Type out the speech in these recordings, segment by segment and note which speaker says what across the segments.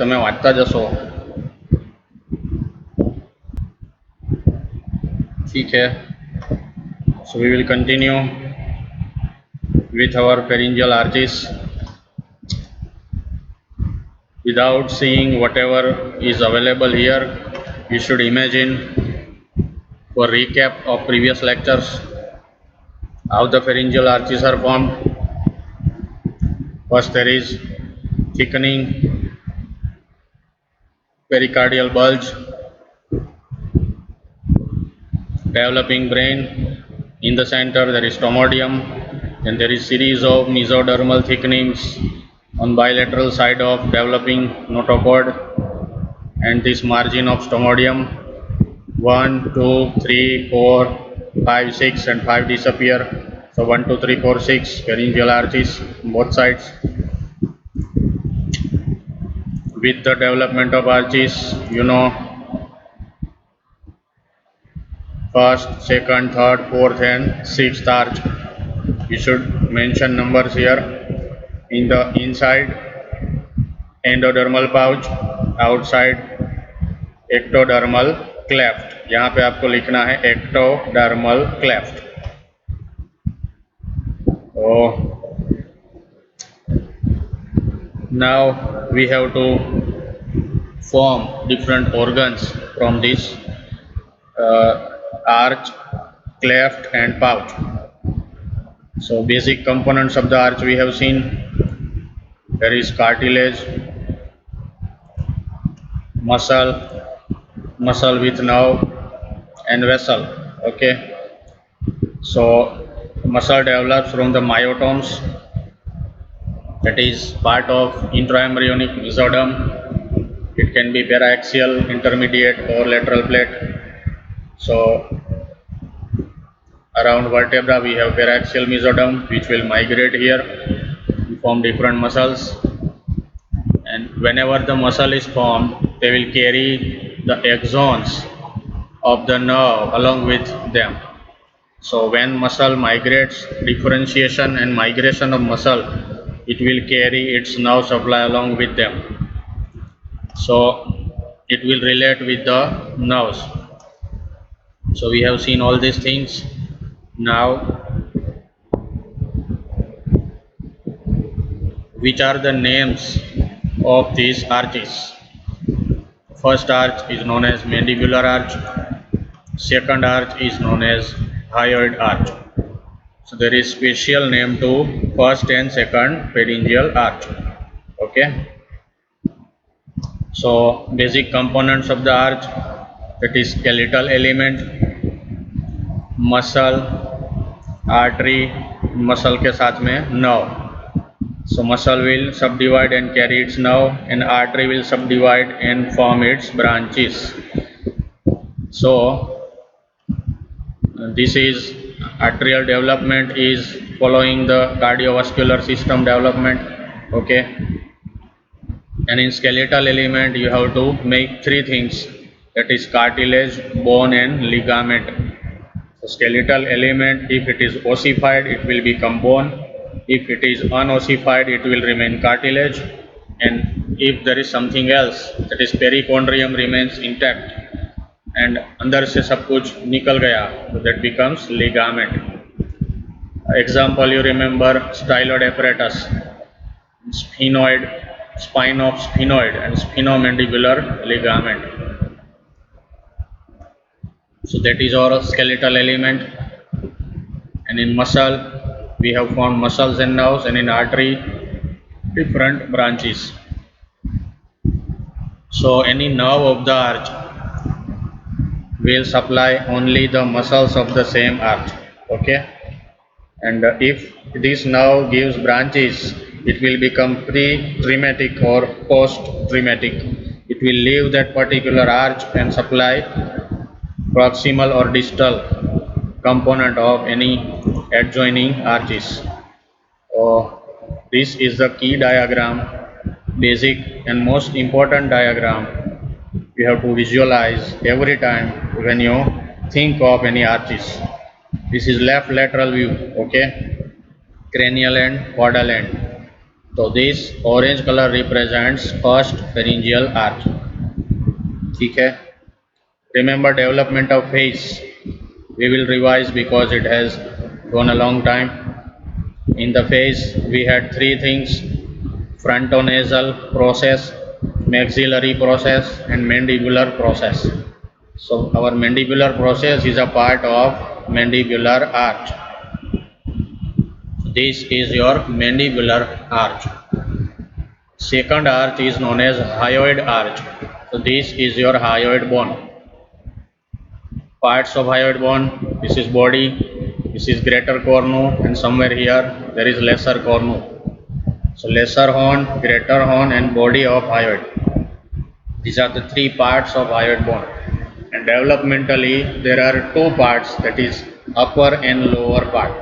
Speaker 1: તમે વાંચતા જશો. ठीक है. So we will continue with our pharyngeal arches. Without seeing whatever is available here, you should imagine, for recap of previous lectures, how the pharyngeal arches are formed. First there is thickening pericardial bulge, developing brain. In the center there is stomodium, and there is series of mesodermal thickenings on bilateral side of developing notochord and this margin of stomodium. 1, 2, 3, 4, 5, 6 and 5 disappear. So 1, 2, 3, 4, 6 pharyngeal arches both sides. With the development of arches, first, second, third, fourth and sixth arch. You should mention numbers here. In the inside, endodermal pouch, outside ectodermal cleft. यहाँ पे आपको लिखना है ectodermal cleft. Now we have to form different organs from this arch, cleft and pouch. So basic components of the arch we have seen. There is cartilage, muscle with nerve and vessel. Okay. So muscle develops from the myotomes, that is part of intraembryonic mesoderm. It can be paraxial, intermediate or lateral plate. So around vertebra we have paraxial mesoderm which will migrate here and form different muscles, and whenever the muscle is formed they will carry the axons of the nerve along with them. So when muscle migrates, differentiation and migration of muscle, it will carry its nerve supply along with them. So it will relate with the nerves. So we have seen all these things. Now, which are the names of these arches? First arch is known as mandibular arch. Second arch is known as hyoid arch. So there is special name to first and second pharyngeal arch. Okay. So basic components of the arch, that is skeletal element, muscle, artery, muscle के साथ में nerve. So muscle will subdivide and carry its nerve, and artery will subdivide and form its branches. So this is arterial development is following the cardiovascular system development. Okay. And in skeletal element you have to make three things, that is cartilage, bone and ligament. So skeletal element, if it is ossified it will become bone, if it is unossified it will remain cartilage, and if there is something else, that is perichondrium remains intact and अंदर से सब कुछ निकल गया, so that becomes ligament. Example you remember, styloid apparatus, sphenoid, spine of sphenoid and sphenomandibular ligament. So that is our skeletal element. And in muscle we have formed muscles and nerves, and in artery different branches. So any nerve of the arch will supply only the muscles of the same arch. Okay. And if this nerve gives branches, it will become pre-traumatic or post-traumatic. It will leave that particular arch and supply proximal or distal component of any adjoining arches. This is the key diagram, basic and most important diagram you have to visualize every time when you think of any arches. This is left lateral view. Okay. Cranial end, caudal end. So this orange color represents first pharyngeal arch. ठीक है. Remember development of face. We will revise because it has gone a long time. In the face we had three things: frontonasal process, maxillary process, and mandibular process. So our mandibular process is a part of mandibular arch. This is your mandibular arch. Second arch is known as hyoid arch. So this is your hyoid bone. Parts of hyoid bone: this is body, this is greater cornu, and somewhere here there is lesser cornu. So lesser horn, greater horn, and body of hyoid. These are the three parts of hyoid bone. And developmentally there are two parts, that is upper and lower part.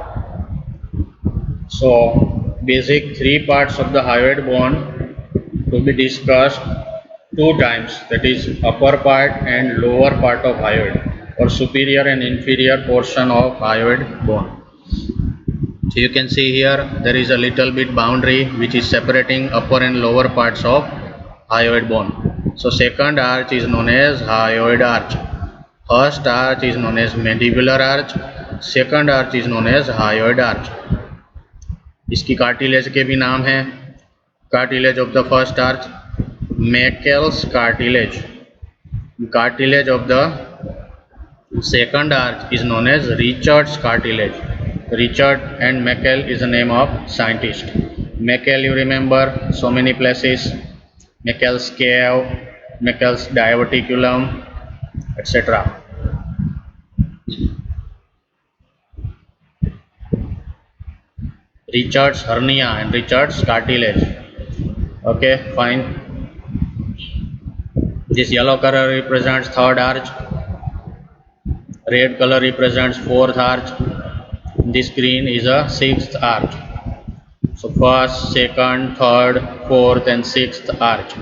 Speaker 1: So basic three parts of the hyoid bone to be discussed two times, that is upper part and lower part of hyoid, or superior and inferior portion of hyoid bone. So you can see here there is a little bit boundary which is separating upper and lower parts of hyoid bone. So second arch is known as hyoid arch. First arch is known as mandibular arch. Second arch is known as hyoid arch. इसकी cartilage के भी नाम हैं. Cartilage of the first arch Meckel's cartilage. Cartilage of the second arch is known as Richard's cartilage. Richard and Meckel is the name of scientist. Meckel, you remember so many places: Meckel's cave, Meckel's diverticulum, etc. Richard's hernia and Richard's cartilage. Okay, fine. This yellow color represents third arch, red color represents fourth arch, this green is a sixth arch. So first, second, third, fourth, and sixth arch.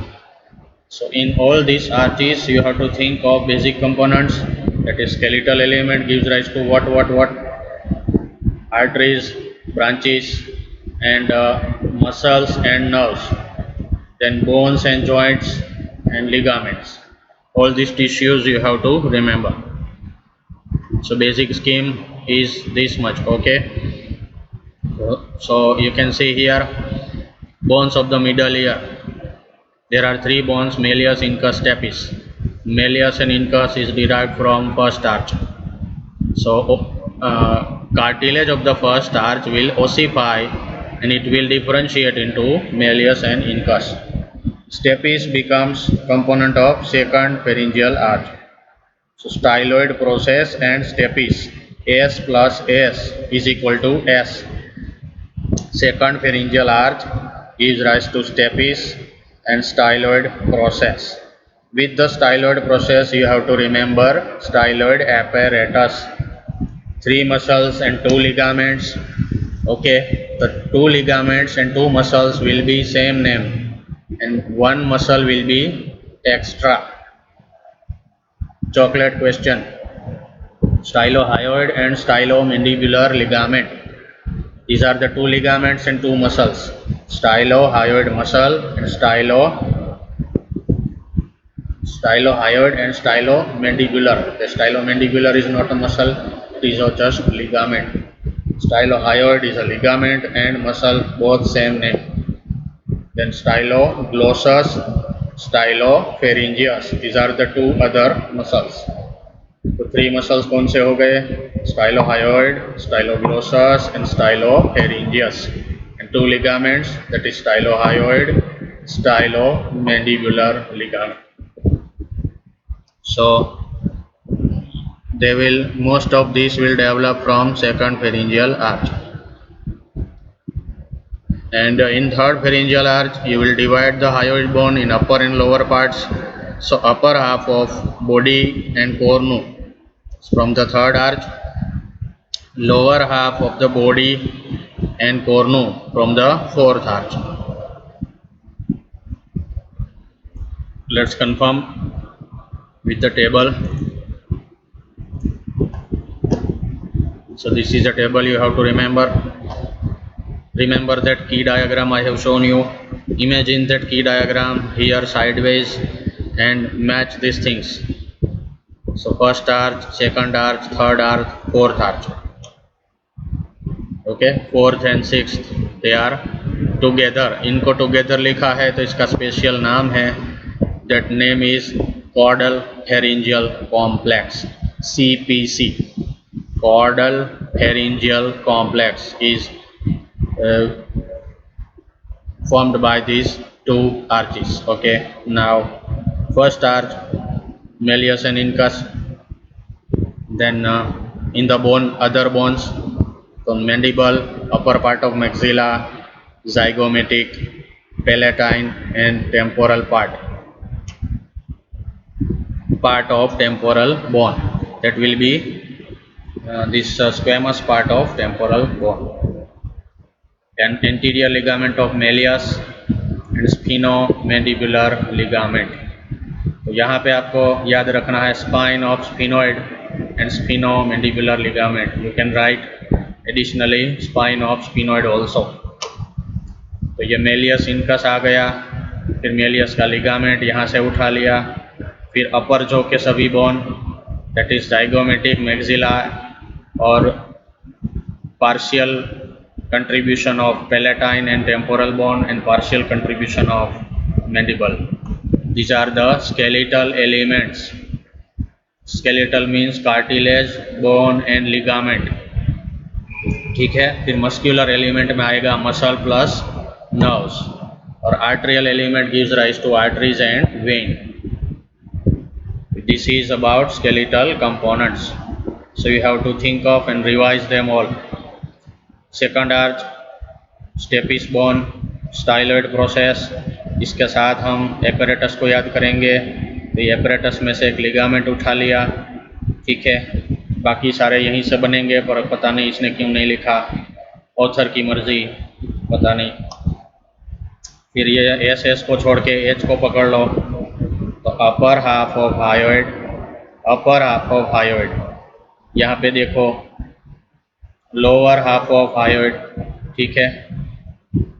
Speaker 1: So in all these arches you have to think of basic components, that is skeletal element gives rise to what, arteries, branches, and muscles and nerves, then bones and joints and ligaments. All these tissues you have to remember. So basic scheme is this much. Okay, so you can see here bones of the middle ear. There are three bones: malleus, incus, stapes. Malleus and incus is derived from first arch. So cartilage of the first arch will ossify and it will differentiate into malleus and incus. Stapes becomes component of second pharyngeal arch. So styloid process and stapes. S plus S is equal to S. Second pharyngeal arch gives rise to stapes and styloid process. With the styloid process you have to remember styloid apparatus. Three muscles and two ligaments. Okay, the two ligaments and two muscles will be same name and one muscle will be extra. Chocolate question: stylohyoid and stylomandibular ligament. These are the two ligaments and two muscles: stylohyoid muscle and stylohyoid and stylomandibular. The stylomandibular is not a muscle, it is just ligament. Stylohyoid is a ligament and muscle, both same name. Then styloglossus, stylopharyngeus. These are the two other muscles. तो three muscles कौन से हो गए? Stylohyoid, styloglossus, and stylopharyngeus. And two ligaments, that is stylohyoid, stylomandibular ligament. So most of these will develop from second pharyngeal arch. And in third pharyngeal arch you will divide the hyoid bone in upper and lower parts. So upper half of body and cornu from the third arch, lower half of the body and cornu from the fourth arch. Let's confirm with the table. So this is a table you have to remember. Remember that key diagram I have shown you. Imagine that key diagram here sideways and match these things. So first arch, second arch, third arch, fourth arch. Okay, fourth and sixth they are together. इनको together लिखा है तो इसका special नाम है, that name is caudal pharyngeal complex, CPC. Caudal pharyngeal complex is formed by these two arches. Okay, now first arch, malleus and incus. Then in the bone, other bones, so mandible, upper part of maxilla, zygomatic, palatine and temporal part of temporal bone, that will be this squamous part of temporal bone. And anterior ligament of malleus and sphenomandibular ligament. तो यहाँ पे आपको याद रखना है spine of sphenoid and sphenomandibular ligament. You can write additionally spine of sphenoid also. तो ये malleus incus आ गया, फिर मेलियस का लिगामेंट यहाँ से उठा लिया, फिर अपर जो के सभी bone, that is zygomatic, maxilla और partial contribution of palatine and temporal bone and partial contribution of mandible. These are the skeletal elements. Skeletal means cartilage, bone and ligament. ठीक है, फिर मस्क्यूलर एलिमेंट में आएगा मसल प्लस नर्व्स, और arterial element gives rise to arteries and vein. This is about skeletal components, so you have to think of and revise them all. Second arch, stapes bone, styloid process. इसके साथ हम apparatus को याद करेंगे, तो ये apparatus में से एक लिगामेंट उठा लिया. ठीक है, बाकी सारे यहीं से बनेंगे, पर पता नहीं इसने क्यों नहीं लिखा, ऑथर की मर्जी, पता नहीं. फिर ये एस को छोड़ के एच को पकड़ लो, तो अपर half of hyoid, upper half of hyoid. यहाँ पे देखो लोअर हाफ ऑफ हायोइड. ठीक है,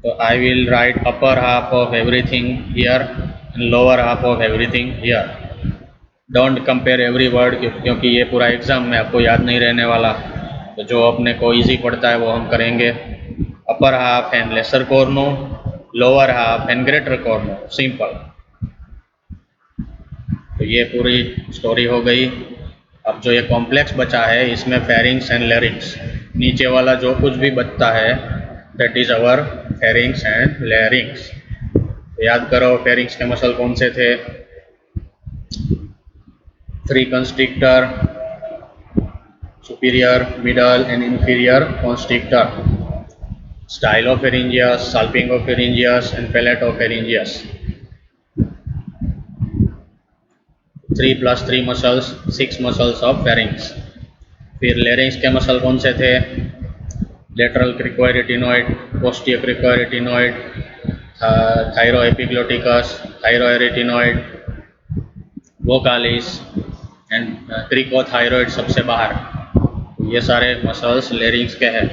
Speaker 1: तो I will right upper half of everything here and lower half of everything here. Don't compare every word, क्योंकि ये पूरा एग्जाम में आपको याद नहीं रहने वाला, तो जो अपने को इजी पड़ता है वो हम करेंगे. Upper half and lesser Karna, lower half and greater Karna, simple. तो ये पूरी स्टोरी हो गई. अब जो ये कॉम्प्लेक्स बचा है, इसमें फेरिंग्स एंड लैरिंग्स, नीचे वाला जो कुछ भी बचता है, that is our pharynx and लैरिंग्स. तो याद करो फेरिंग्स के मसल कौन से थे? 3 constrictor, superior, middle and inferior constrictor, stylopharyngeus, salpingopharyngeus and palatopharyngeus. 3 plus 3 muscles, 6 muscls of pharynx. फिर लेरिंग्स के मसल कौन से थे? लेटरल क्रिकोएरिटिनॉइड, पोस्टियर क्रिकोएरिटिनॉइड, थायरोएपिग्लोटिकस, थायरोएरिटिनॉइड, वोकालिस एंड क्रिकोथायरॉइड सबसे बाहर. ये सारे मसल्स लेरिंग्स के हैं.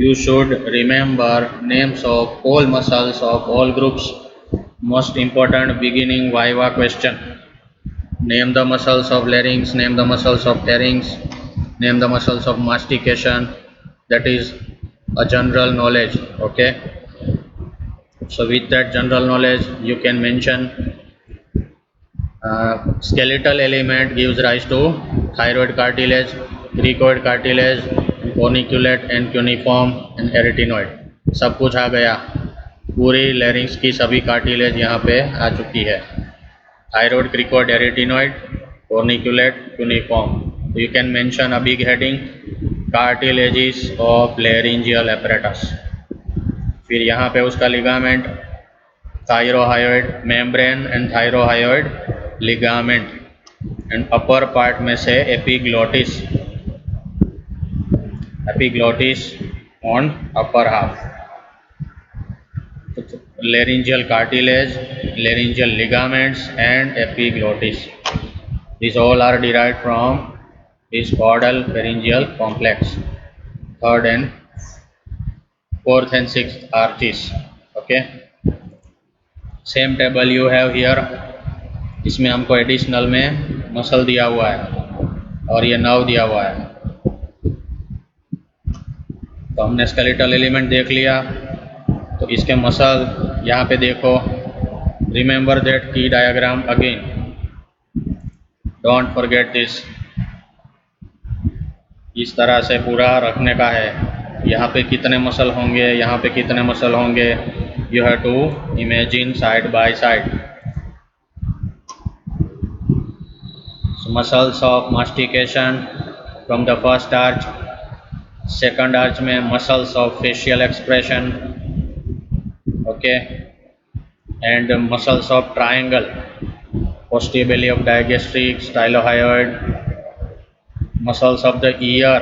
Speaker 1: You should remember names of all muscles of all groups. Most important beginning viva question. Name the muscles of larynx, name the muscles of pharynx, name the muscles of mastication. That is a general knowledge. Okay, so with that general knowledge you can mention skeletal element gives rise to thyroid cartilage, cricoid cartilage, corniculate and cuneiform and arytenoid. सब कुछ आ गया. पूरी larynx की सभी cartilage यहाँ पे आ चुकी है. Thyroid, cricoid, arytenoid, corniculate, cuneiform. You can mention a big heading, cartilages of laryngeal apparatus. फिर यहाँ पे उसका ligament, thyrohyoid membrane and thyrohyoid ligament, and upper part में से epiglottis, epiglottis on upper half. Laryngeal cartilage, laryngeal ligaments and epiglottis. These all are derived from this caudal pharyngeal complex. Third and fourth and sixth arches. Okay, same table you have here. इसमें हमको additional में muscle दिया हुआ है और ये nerve दिया हुआ है। तो हमने स्केलेटल एलिमेंट देख लिया, तो इसके मसल यहाँ पे देखो। रिमेंबर दैट की diagram again, don't forget this. इस तरह से पूरा रखने का है। यहाँ पे कितने मसल होंगे, यहाँ पे कितने मसल होंगे, you have to imagine side by side. Muscles of mastication from the first arch, second arch में muscles of facial expression, okay, and muscles of triangle, posterior belly of digastric, stylohyoid, muscles of the ear,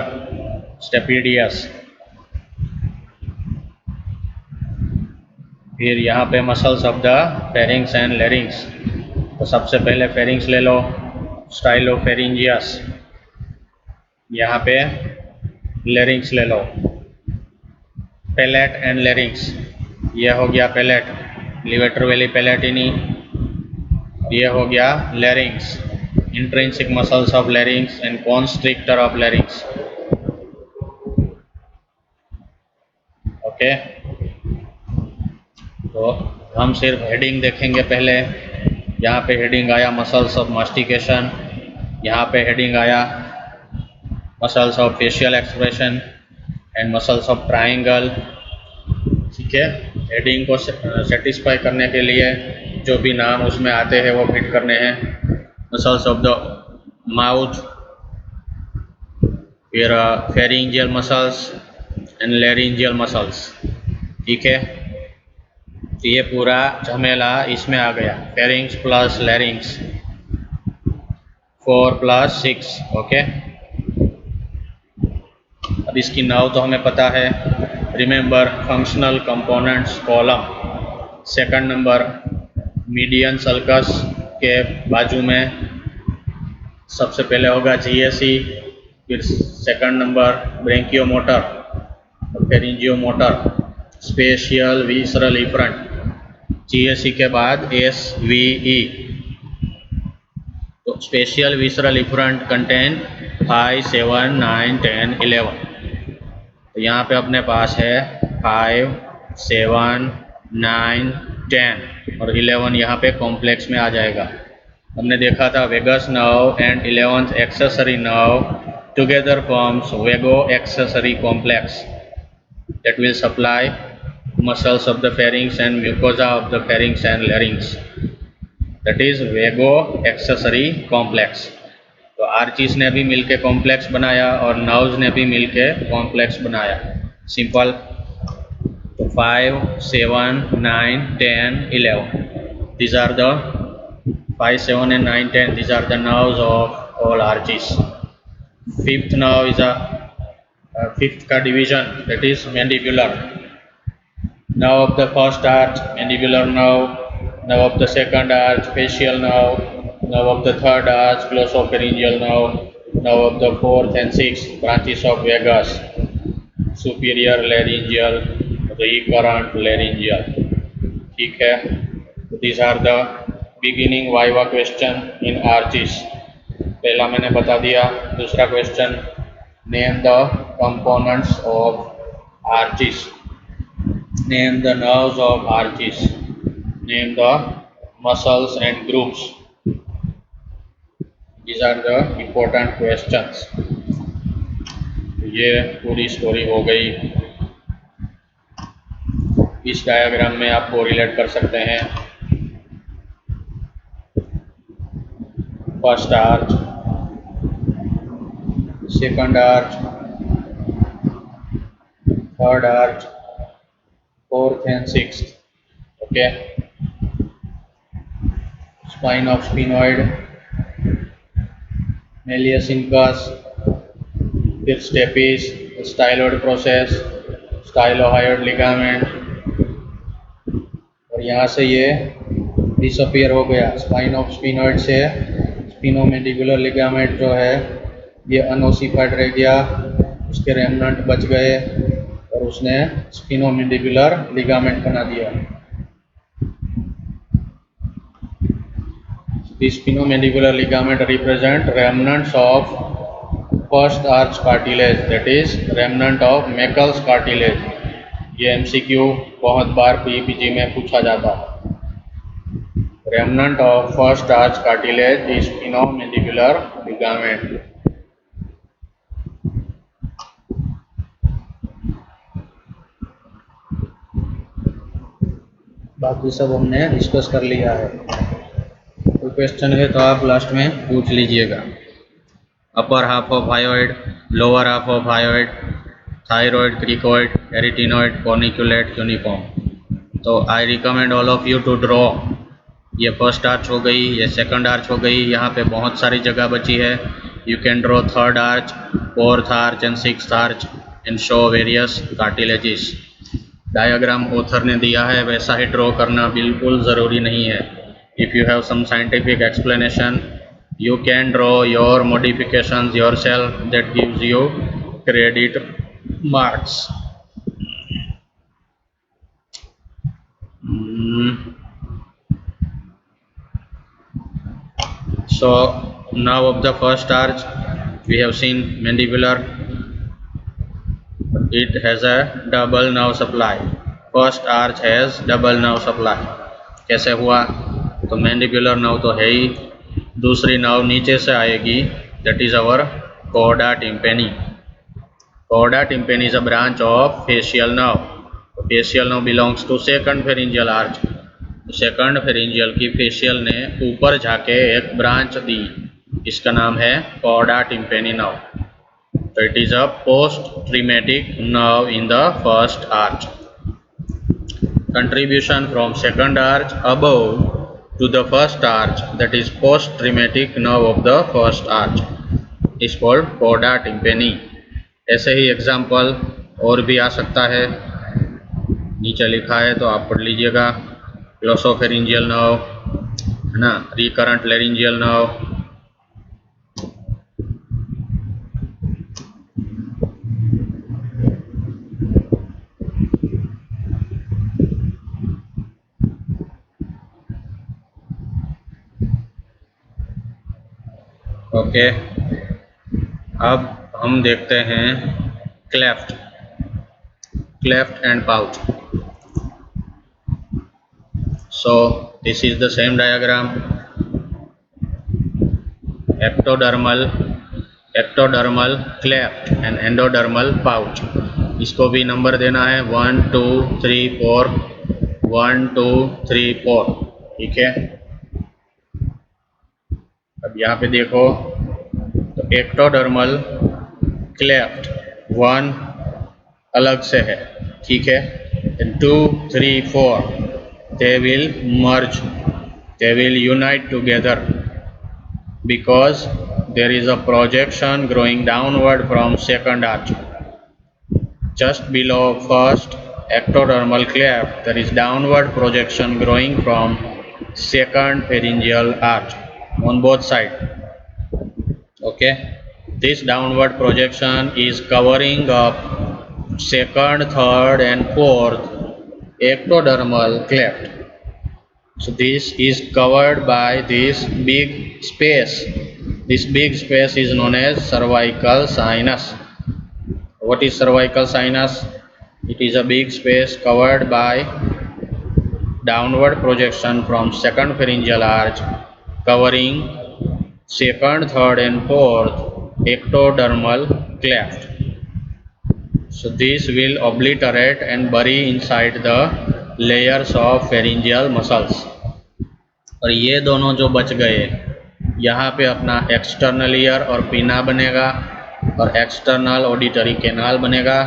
Speaker 1: stapedius। फिर यहाँ पे muscles of the pharynx and larynx. तो सबसे पहले pharynx ले लो, stylopharyngeus. यहाँ पे लेरिंग्स ले लो, पेलेट एंड लेरिंग्स। ये हो गया पेलेट, लिवेटर वेली पेलेटिनी। ये हो गया larynx, intrinsic muscles of larynx and constrictor of larynx. Okay, तो हम सिर्फ हेडिंग देखेंगे पहले। यहाँ पे हेडिंग आया मसल्स ऑफ मास्टिकेशन, यहाँ पे हेडिंग आया muscles of facial expression and muscles of triangle. ठीक है, हेडिंग को सेटिस्फाई करने के लिए जो भी नाम उसमें आते हैं वो फिट करने हैं। मसल्स ऑफ द माउथ, फिर pharyngeal muscles and laryngeal muscles. ठीक है, तो ये पूरा झमेला इसमें आ गया, फेरिंग्स प्लस लेरिंग्स, 4 + 6। ओके, अब इसकी नाव तो हमें पता है। Remember functional components column, second number median sulcus के बाजू में सबसे पहले होगा जीएसी, फिर second number branchiomotor, pharyngeomotor, special visceral efferent. GAC के बाद एसवीई। तो स्पेशियल विसरल इफरंट कंटेन 5, 7, 9, 10, 11। तो यहाँ पे अपने पास है 5, 7, 9, 10 और 11 यहाँ पे कॉम्प्लेक्स में आ जाएगा। हमने देखा था vagus nerve and 11th accessory nerve together forms vago accessory complex that will supply muscles of the pharynx and mucosa of the pharynx and larynx, that is vago accessory complex। तो Archies ने भी मिलके complex बनाया और nerves ने भी मिलके complex बनाया। सिंपल। तो 5, 7, 9, 10, 11, these are the 5, 7 and 9, 10, these are the nerves of all arches। Fifth nerve is a fifth का division, that is mandibular। Nerve of the first arch mandibular nerve, nerve of the second arch facial nerve, nerve of the third arch glossopharyngeal nerve, nerve of the fourth and sixth branches of vagus, superior laryngeal, recurrent laryngeal। ठीक है, these are the beginning viva question in arches। पहला मैंने बता दिया। दूसरा question, name the components of arches, name the nerves of arches, name the muscles and groups. These are the important questions. ये पूरी story हो गई। इस डायग्राम में आप कोरिलेट कर सकते हैं। First arch, second arch, third arch, fourth and sixth. Okay, spine of sphenoid, malleus incus, फिर stapes, styloid process, stylohyoid ligament, और यहाँ से ये डिसअपियर हो गया। स्पाइन ऑफ स्फिनोइड से स्पिनोमेंडिबुलर लिगामेंट जो है ये अनओसिफाइड रह गया, उसके रेमनेंट बच गए और तो उसने स्पिनोमैंडिबुलर लिगामेंट बना दिया। The spinomandibular ligament represent remnants of first arch cartilage, that is remnant of Meckel's cartilage। ये MCQ बहुत बार PPG में पूछा जाता है। Remnant of first arch cartilage is spinomandibular ligament। बाकी सब हमने डिस्कस कर लिया है। कोई क्वेश्चन है तो आप लास्ट में पूछ लीजिएगा। Upper half of hyoid, lower half of hyoid, thyroid, cricoid, arytenoid, corniculate, uniform. तो I recommend all of you to draw. ये फर्स्ट आर्च हो गई, ये सेकंड आर्च हो गई, यहाँ पे बहुत सारी जगह बची है। You can draw third arch, fourth arch and sixth arch and show various cartilages. Diagram author ने दिया है वैसा ही ड्रॉ करना बिल्कुल ज़रूरी नहीं है। If you have some scientific explanation you can draw your modifications yourself, that gives you credit marks। So now of the first arch we have seen mandibular, it has a double nerve supply। first arch has double nerve supply। कैसे हुआ? तो mandibular nerve तो है ही, दूसरी nerve नीचे से आएगी, that is our chorda tympani। chorda tympani is a branch of facial nerve। facial nerve belongs to second pharyngeal arch। Second pharyngeal की फेशियल ने ऊपर जाके एक ब्रांच दी, इसका नाम है chorda tympani nerve। तो it is a post trematic nerve in the first arch. Contribution from second arch above to the first arch, that is post traumatic nerve of the first arch, is called chorda tympani। ऐसे ही example और भी आ सकता है, नीचे लिखा है तो आप पढ़ लीजिएगा। ग्लोसोफेरिंजियल नर्व है ना, रिकरेंट लेरिंजियल नर्व, ओके। अब हम देखते हैं cleft and pouch. So this is the same diagram, ectodermal cleft and endodermal pouch। इसको भी नंबर देना है 1 2 3 4 1 2 3 4, ठीक है। अब यहाँ पे देखो तो एक्टोडर्मल क्लेफ्ट 1 अलग से है, ठीक है। 2 3 4 they will merge, they will unite together because there is a projection growing downward from second arch। Just below first ectodermal cleft there is downward projection growing from second pharyngeal arch on both sides, okay। This downward projection is covering up second, third and fourth ectodermal cleft। So this is covered by this big space. This big space is known as cervical sinus। What is cervical sinus? It is a big space covered by downward projection from second pharyngeal arch covering second, third and fourth ectodermal cleft। So this will obliterate and bury inside the layers of pharyngeal muscles। और ये दोनों जो बच गए, यहाँ पे अपना external ear और पिना बनेगा और एक्सटर्नल ऑडिटरी कैनाल बनेगा,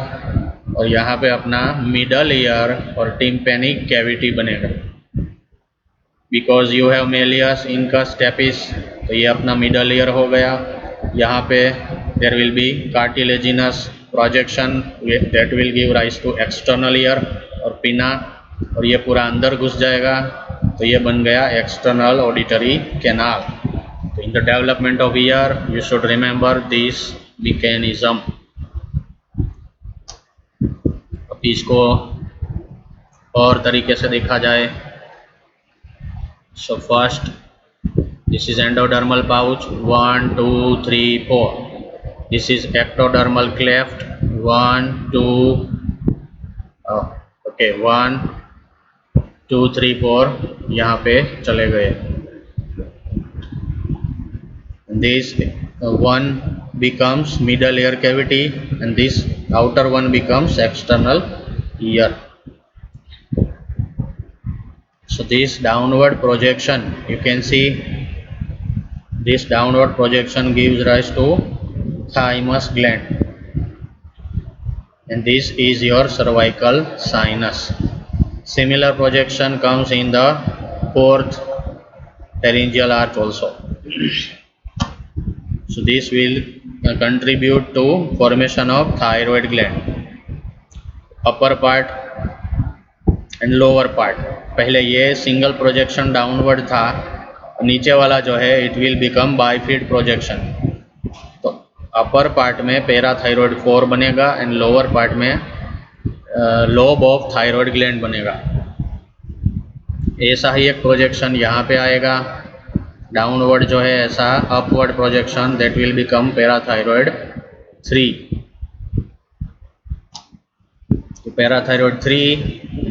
Speaker 1: और यहाँ पे अपना मिडल ईयर और टिम्पेनिक कैविटी बनेगा। Because you have malleus incus stapes, तो ये अपना मिडल ईयर हो गया। यहाँ पे there will be cartilaginous projection that will give rise to external ear और पिना, और ये पूरा अंदर घुस जाएगा, तो ये बन गया एक्सटर्नल ऑडिटरी कैनाल। तो in the development of ear you should remember this mechanism. इसको और तरीके से देखा जाए, so first this is endodermal pouch 1 2 3 4, this is ectodermal cleft 1 2 okay 1 2 3 4 यहाँ पे चले गए। this one becomes middle ear cavity and this outer one becomes external ear. So this downward projection, you can see this downward projection gives rise to thymus gland, and this is your cervical sinus. Similar projection comes in the fourth pharyngeal arch also. So this will contribute to formation of thyroid gland, upper part and lower part. पहले ये single projection downward था, नीचे वाला जो है it will become bifid projection. तो upper part में parathyroid 4 बनेगा एंड लोअर पार्ट में लोब ऑफ थायरॉयड ग्लैंड बनेगा। ऐसा ही एक प्रोजेक्शन यहाँ पे आएगा, डाउनवर्ड जो है ऐसा upward projection, that will become parathyroid 3। तो parathyroid 3,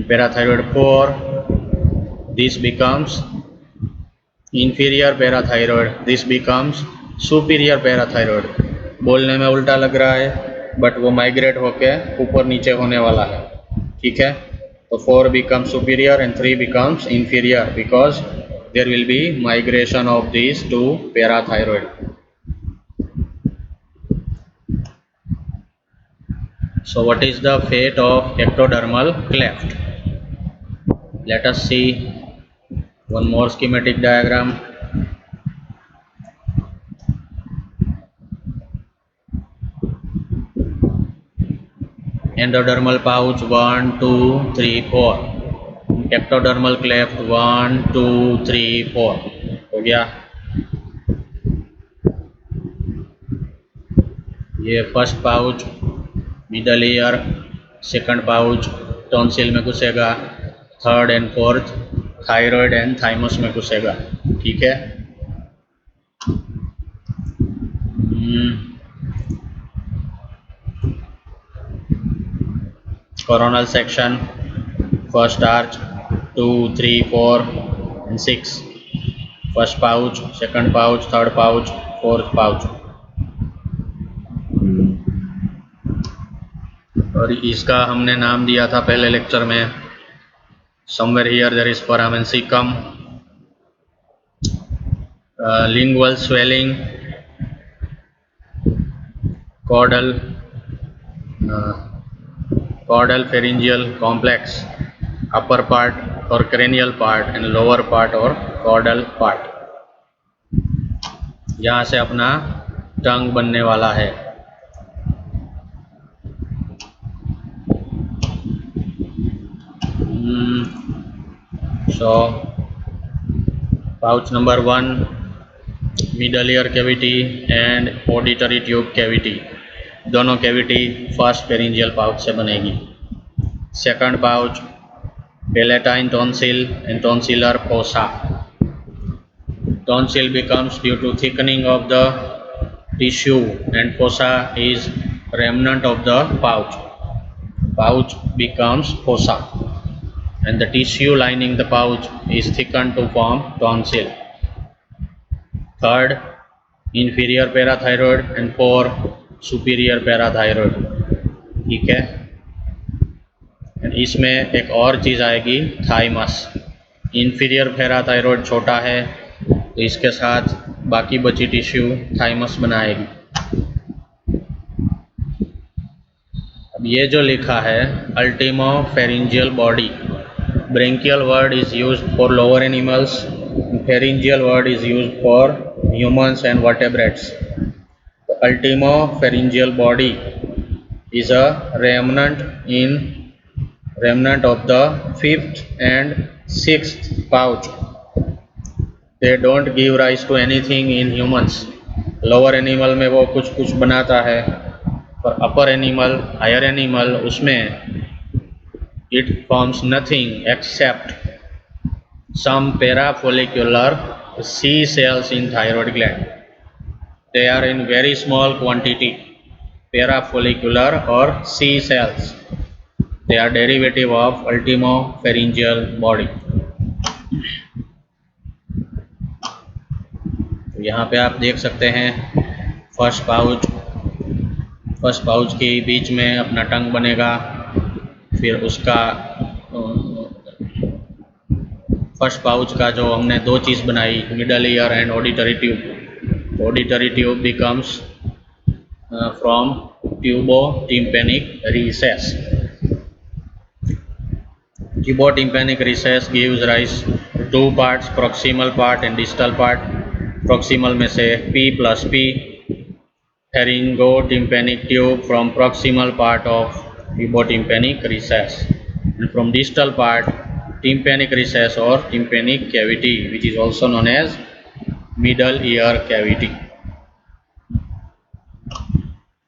Speaker 1: parathyroid 4, this becomes inferior parathyroid, this becomes superior parathyroid। बोलने में उल्टा लग रहा है बट वो माइग्रेट होके ऊपर नीचे होने वाला है, ठीक है। तो 4 becomes superior and 3 becomes inferior because there will be migration of these two parathyroid। So what is the fate of ectodermal cleft? Let us see one more schematic diagram. Endodermal pouch 1 2 3 4, ectodermal cleft 1 2 3 4 हो गया। ये first pouch middle ear, second pouch tonsil में घुसेगा, third and fourth thyroid and thymus में घुसेगा, ठीक है। Coronal section, first arch 2 3 4 and 6, first pouch, second pouch, third pouch, fourth pouch. और इसका हमने नाम दिया था पहले लेक्चर में, somewhere here there is foramen cecum, lingual swelling, caudal pharyngeal complex, upper part or cranial part and lower part or caudal part। यहाँ से अपना टंग बनने वाला है। So pouch number 1 middle ear cavity and auditory tube cavity, दोनों cavity first पेरिंजियल pouch से बनेगी। Second pouch palatine tonsil and tonsillar fossa, tonsil becomes due to thickening of the tissue and fossa is remnant of the pouch, pouch becomes fossa and the tissue lining the pouch is thickened to form tonsil। Third inferior parathyroid and 4 superior parathyroid, ठीक है। इसमें एक और चीज़ आएगी thymus. inferior parathyroid छोटा है तो इसके साथ बाकी बची टिश्यू थाइमस बनाएगी। अब ये जो लिखा है ultimo pharyngeal body, branchial word is used for lower animals, pharyngeal word is used for humans and vertebrates. Ultimo pharyngeal body is a remnant of the 5th and 6th pouch. They don't give rise to anything in humans. Lower animal में वो कुछ बनाता है, पर upper animal, higher animal उसमें it forms nothing except some parafollicular C cells in thyroid gland. They are in very small quantity, parafollicular or C cells. They are derivative of ultimopharyngeal body. तो यहाँ पे आप देख सकते हैं first pouch के बीच में अपना टंग बनेगा, फिर उसका फर्स्ट पाउच का जो हमने दो चीज़ बनाई, middle ear and auditory tube. Auditory tube becomes from tubotympanic recess. Tubotympanic recess gives rise to two parts, proximal part and distal part. Proximal में से P plus P, pharyngotympanic tube from proximal part of tubotympanic recess, and from distal part tympanic recess or tympanic cavity, which is also known as middle ear cavity.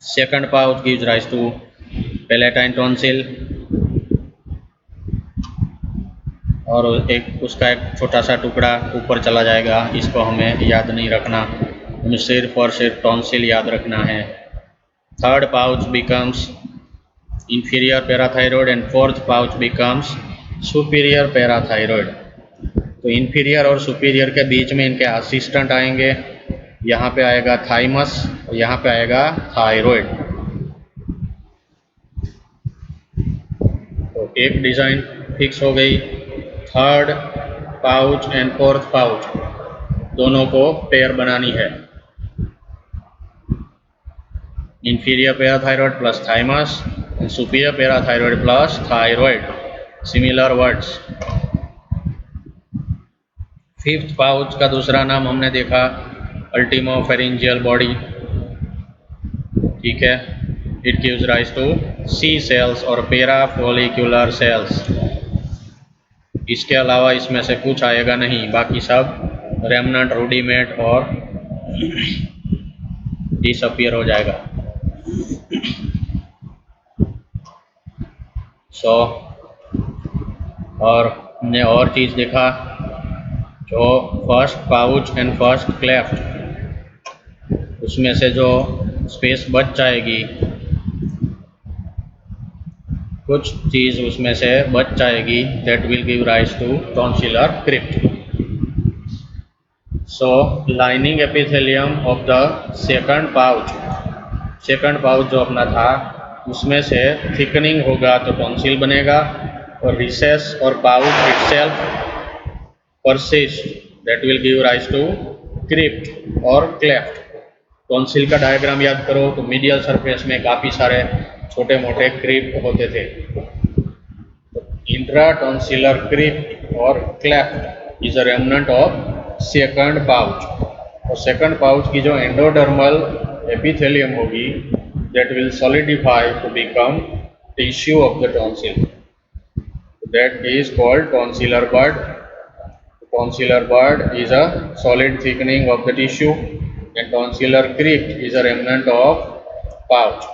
Speaker 1: Second pouch gives rise to palatine tonsil, और एक उसका एक छोटा सा टुकड़ा ऊपर चला जाएगा. इसको हमें याद नहीं रखना, हमें सिर्फ और सिर्फ टॉन्सिल याद रखना है. Third pouch becomes inferior parathyroid and fourth pouch becomes superior parathyroid. तो इंफीरियर और सुपीरियर के बीच में इनके असिस्टेंट आएंगे. यहाँ पे आएगा थाइमस और यहाँ पे आएगा थायरॉयड. तो एक डिज़ाइन फिक्स हो गई. Third pouch and fourth pouch दोनों को पेयर बनानी है. Inferior parathyroid plus thymus and superior parathyroid plus thyroid. Similar words. Fifth pouch का दूसरा नाम हमने देखा अल्टीमोफेरिंजियल बॉडी. ठीक है. It gives rise to C cells और पैराफोलिकुलर सेल्स. इसके अलावा इसमें से कुछ आएगा नहीं, बाकी सब रेमनेंट, रूडिमेंट और डिसअपीयर हो जाएगा. सो और हमने और चीज़ देखा जो first pouch and first cleft, उसमें से जो स्पेस बच जाएगी, कुछ चीज़ उसमें से बच जाएगी, that will give rise to tonsillar crypt. So lining epithelium of the second pouch जो अपना था उसमें से थिकनिंग होगा तो टॉन्सिल बनेगा, और रिसेस और pouch itself persist, that will give rise to crypt और क्लेफ्ट. टॉन्सिल का डायग्राम याद करो तो मीडियल सरफेस में काफ़ी सारे छोटे मोटे क्रिप्ट होते थे. इंट्रा टॉन्सिलर क्रिप्ट और cleft is a remnant of second pouch. और सेकंड पाउच की जो एंडोडर्मल एपिथेलियम होगी that will solidify to become tissue of the tonsil, that is called tonsillar bud. Tonsillar bud is a solid thickening of the tissue and tonsillar crypt is a remnant of pouch.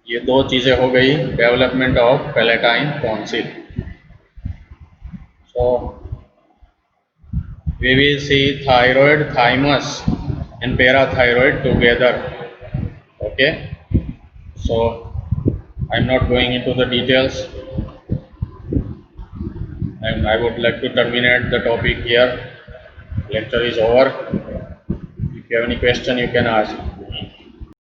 Speaker 1: ये दो चीज़ें हो गई development of palatine tonsil. So we will see thyroid, thymus and parathyroid together. Okay, so I'm not going into the details and I would like to terminate the topic here. Lecture is over. If you have any question you can ask.